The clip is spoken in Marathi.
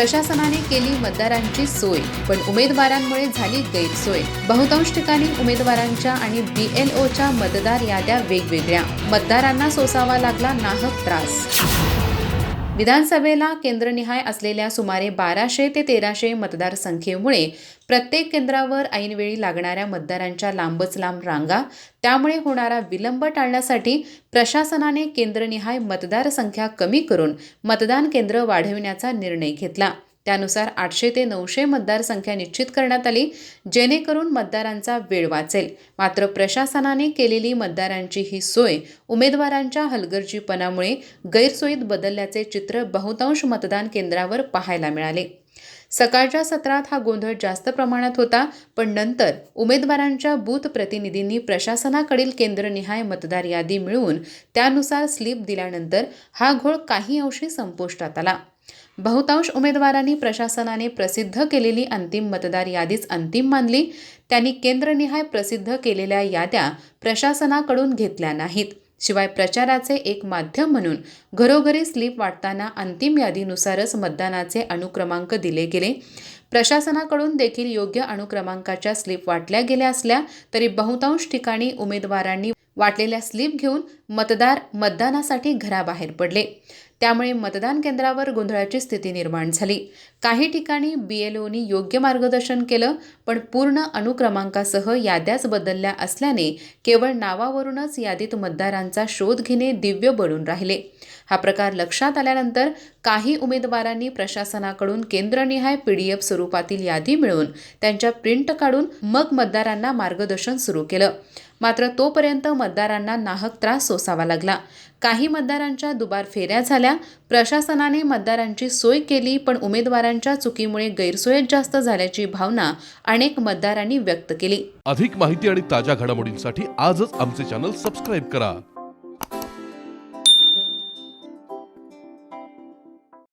प्रशासनाने केली मतदारांची सोय, पण उमेदवारांमुळे झाली गैरसोय। बहुतांश ठिकाणी उमेदवारांच्या आणि BLOच्या मतदार याद्या वेगवेगळ्या, मतदारांना सोसावा लागला नाहक त्रास। विधानसभेला केंद्रनिहाय असलेल्या सुमारे 1200 ते 1300 मतदारसंख्येमुळे प्रत्येक केंद्रावर ऐनवेळी लागणाऱ्या मतदारांच्या लांबच लांब रांगा, त्यामुळे होणारा विलंब टाळण्यासाठी प्रशासनाने केंद्रनिहाय मतदारसंख्या कमी करून मतदान केंद्र वाढविण्याचा निर्णय घेतला। त्यानुसार 800 ते 900 मतदारसंख्या निश्चित करण्यात आली, जेणेकरून मतदारांचा वेळ वाचेल। मात्र प्रशासनाने केलेली मतदारांची ही सोय उमेदवारांच्या हलगर्जीपणामुळे गैरसोयीत बदलल्याचे चित्र बहुतांश मतदान केंद्रावर पाहायला मिळाले। सकाळच्या सत्रात हा गोंधळ जास्त प्रमाणात होता, पण नंतर उमेदवारांच्या बूथ प्रतिनिधींनी प्रशासनाकडील केंद्रनिहाय मतदार यादी मिळवून त्यानुसार स्लिप दिल्यानंतर हा घोळ काही अंशी संपुष्टात आला। बहुतांश उमेदवारांनी प्रशासनाने प्रसिद्ध केलेली अंतिम मतदार यादीच अंतिम मानली। त्यांनी केंद्रनिहाय प्रसिद्ध केलेल्या याद्या प्रशासनाकडून घेतल्या नाहीत। शिवाय प्रचाराचे एक माध्यम म्हणून घरोघरी स्लिप वाटताना अंतिम यादीनुसारच मतदानाचे अनुक्रमांक दिले गेले। प्रशासनाकडून देखील योग्य अनुक्रमांकाच्या स्लिप वाटल्या गेल्या असल्या तरी बहुतांश ठिकाणी उमेदवारांनी वाटलेल्या स्लिप घेऊन मतदार मतदानासाठी घराबाहेर पडले। त्यामुळे मतदान केंद्रावर गोंधळाची स्थिती निर्माण झाली। काही ठिकाणी BLOनी योग्य मार्गदर्शन केलं, पण पूर्ण अनुक्रमांकासह याद्याच बदलल्या असल्याने केवळ नावावरूनच यादीत मतदारांचा शोध घेणे दिव्य बनून राहिले। हा प्रकार लक्षात आल्यानंतर काही उमेदवारांनी प्रशासनाकडून केंद्रनिहाय PDF स्वरूपातील यादी मिळवून त्यांच्या प्रिंट काढून मग मतदारांना मार्गदर्शन सुरू केलं। मात्र तोपर्यंत मतदारांना नाहक त्रास सोसावा लागला। काही मतदारांच्या दुबार फेऱ्या झाल्या। प्रशासनाने मतदारांची सोय केली, पण उमेदवारांच्या चुकीमुळे गैरसोय जास्त झाल्याची भावना अनेक मतदारांनी व्यक्त केली। अधिक माहिती आणि ताज्या घडामोडींसाठी आजच आमचे चॅनल सबस्क्राइब करा।